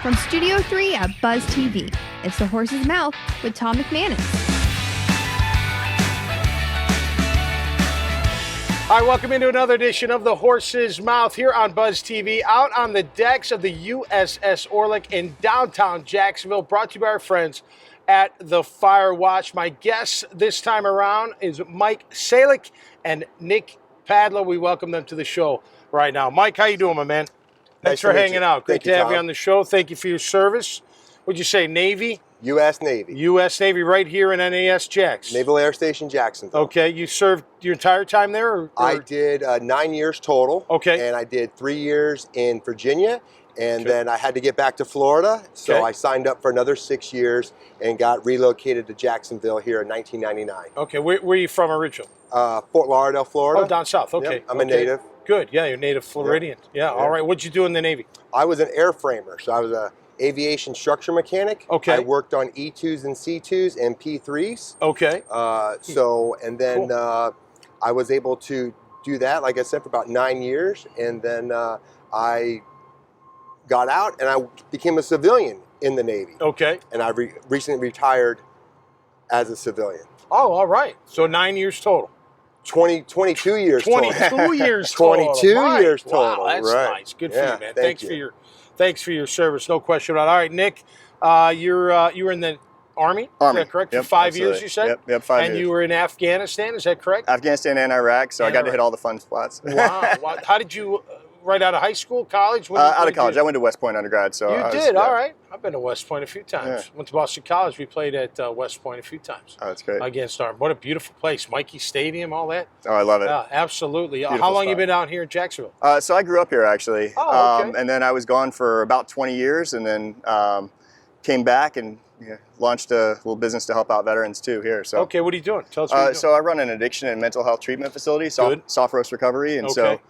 From Studio 3 at Buzz TV, it's The Horse's Mouth with Tom McManus. All right, welcome into another edition of The Horse's Mouth here on Buzz TV, out on the decks of the USS Orleck in downtown Jacksonville, brought to you by our friends at the Fire Watch. My guests this time around is Mike Salik and Nick Padlo. We welcome them to the show right now. Mike, how you doing, my man? Thanks for hanging out. Great to have you on the show. Thank you for your service. What'd you say, Navy? U.S. Navy. U.S. Navy right here in NAS Jax. Naval Air Station, Jacksonville. Okay, you served your entire time there? Or? I did 9 years total. Okay. And I did 3 years in Virginia, and then I had to get back to Florida, so I signed up for another 6 years and got relocated to Jacksonville here in 1999. Okay, where are you from originally? Fort Lauderdale, Florida. Oh, down south, okay. Yep, I'm a native. Good, yeah, you're native Floridian. Yeah, all right. What'd you do in the Navy? I was an airframer, so I was a aviation structure mechanic. Okay. I worked on E2s and C2s and P3s. Okay. And then I was able to do that, like I said, for about 9 years, and then I got out and I became a civilian in the Navy. Okay. And I recently retired as a civilian. Oh, all right. So 9 years total. 22 years 22 total. years total. 22 years total. Wow, that's right. nice. Good for you, man. Thanks for your service. No question about it. All right, Nick, you were in the Army. Is that correct? Yep, for 5 absolutely. years, you said? Yep, 5 years. And you were in Afghanistan, is that correct? Afghanistan and Iraq, so I got to hit all the fun spots. Wow. How did you, right out of high school, college? Out of college. I went to West Point undergrad. So you did? All right. I've been to West Point a few times. Yeah. Went to Boston College. We played at West Point a few times. Oh, that's great. Against Army. What a beautiful place. Mikey Stadium, all that. Oh, I love it. Yeah, absolutely. Beautiful How long spot. you been out here in Jacksonville? So I grew up here, actually. Oh, okay. And then I was gone for about 20 years, and then came back and launched a little business to help out veterans, too, here. So. Okay, what are you doing? Tell us what you're doing. So I run an addiction and mental health treatment facility, Sophros Recovery, and so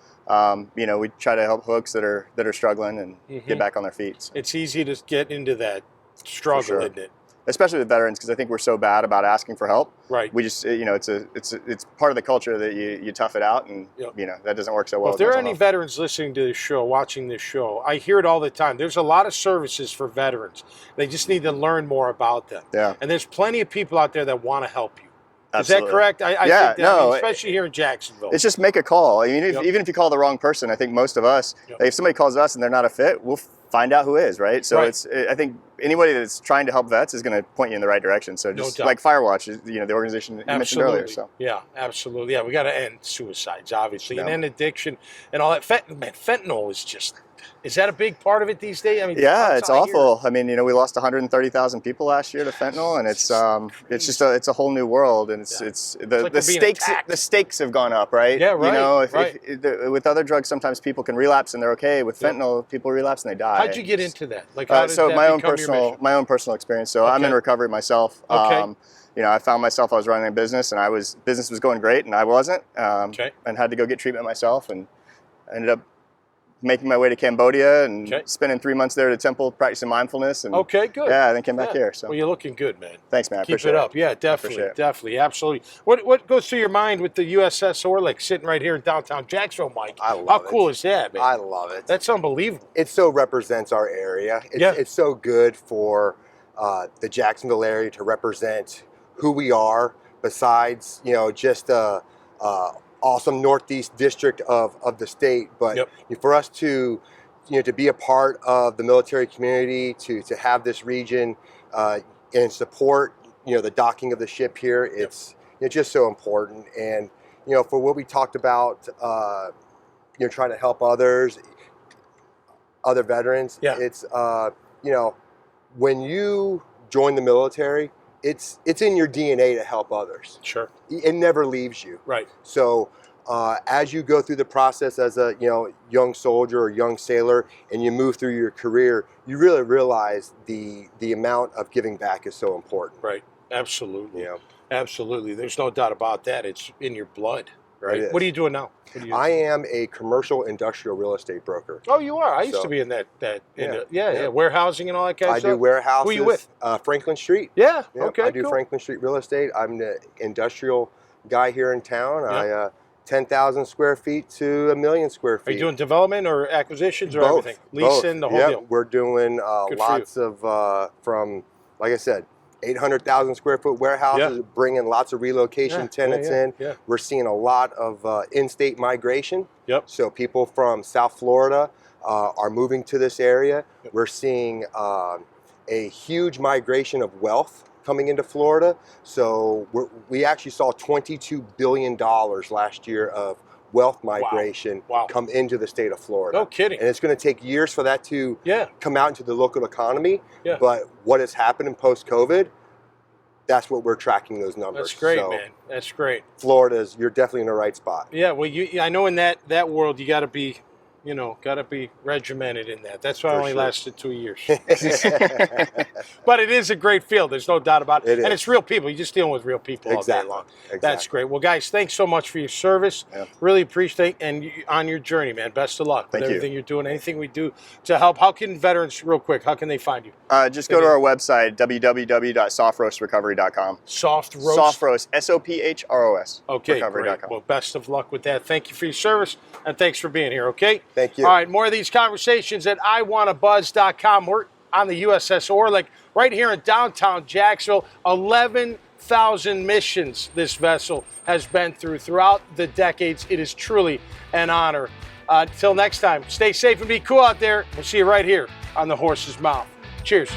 we try to help folks that are struggling and get back on their feet. So. It's easy to get into that struggle, isn't it? Especially with veterans, because I think we're so bad about asking for help. Right. We just, it's part of the culture that you tough it out, and that doesn't work so well. If there are any veterans listening to this show, watching this show, I hear it all the time. There's a lot of services for veterans. They just need to learn more about them. Yeah. And there's plenty of people out there that want to help you. Absolutely. Is that correct? I think that, especially here in Jacksonville. It's just make a call. I mean, even if you call the wrong person, I think most of us, if somebody calls us and they're not a fit, we'll find out who is, right? So I think anybody that's trying to help vets is going to point you in the right direction. So just like Firewatch, the organization you mentioned earlier. So. Yeah, absolutely. Yeah, we got to end suicides, obviously, and end addiction and all that. Fentanyl is just... Is that a big part of it these days? I mean, yeah, it's awful. I mean, we lost 130,000 people last year to fentanyl, and it's just a whole new world, and it's the stakes have gone up, right? Yeah, right. If with other drugs, sometimes people can relapse and they're okay. With fentanyl, people relapse and they die. How'd you get into that? Like, how did that my own personal experience. So I'm in recovery myself. Okay. I found myself, I was running a business, and business was going great, and I wasn't, and had to go get treatment myself, and ended up making my way to Cambodia and spending 3 months there at a temple practicing mindfulness. And good. Yeah, and then came back here. So. Well, you're looking good, man. Thanks, man. I Keep it up. Yeah, definitely, absolutely. What goes through your mind with the USS Orleck sitting right here in downtown Jacksonville, Mike? How cool is that, man? I love it. That's unbelievable. It so represents our area. It's so good for the Jacksonville area to represent who we are, besides just awesome northeast district of the state, but for us to to be a part of the military community, to have this region and support the docking of the ship here, it's just so important. And for what we talked about, trying to help other veterans, it's when you join the military, it's in your DNA to help others. Sure. It never leaves you. Right. So as you go through the process as a young soldier or young sailor, and you move through your career, you really realize the amount of giving back is so important. Right. Absolutely. Absolutely. There's no doubt about that. It's in your blood. Right. What are you doing now? I am a commercial industrial real estate broker. Oh, you are? I used to be in that warehousing and all that kind of stuff. I do warehouses. Who are you with? Franklin Street. Yeah. Yep. Okay. I do Franklin Street real estate. I'm the industrial guy here in town. Yep. 10,000 square feet to 1,000,000 square feet. Are you doing development or acquisitions or Both, everything? Leasing, the whole yep. deal? We're doing lots of, from, like I said, 800,000 square foot warehouses, bringing lots of relocation tenants in. We're seeing a lot of in-state migration. So people from South Florida are moving to this area. We're seeing a huge migration of wealth coming into Florida. So we actually saw $22 billion last year of wealth migration come into the state of Florida. No kidding. And it's going to take years for that to come out into the local economy. But what has happened in post-COVID, that's what we're tracking those numbers. That's great, man. That's great. Florida's, you're definitely in the right spot. Yeah, well, I know in that world you got to be, regimented in that. That's why I only lasted 2 years. But it is a great field. There's no doubt about it. And it's real people. You're just dealing with real people all day long. That's great. Well, guys, thanks so much for your service. Really appreciate and on your journey, man. Best of luck with everything you're doing. Anything we do to help. How can veterans, real quick, how can they find you? Just go to our website, www.sophrosrecovery.com. Sophros, S-O-P-H-R-O-S. Okay, great. Well, best of luck with that. Thank you for your service, and thanks for being here, okay? Thank you. All right, more of these conversations at iwannabuzz.com. We're on the USS Orleck right here in downtown Jacksonville. 11,000 missions this vessel has been throughout the decades. It is truly an honor. Until next time, stay safe and be cool out there. We'll see you right here on the Horse's Mouth. Cheers.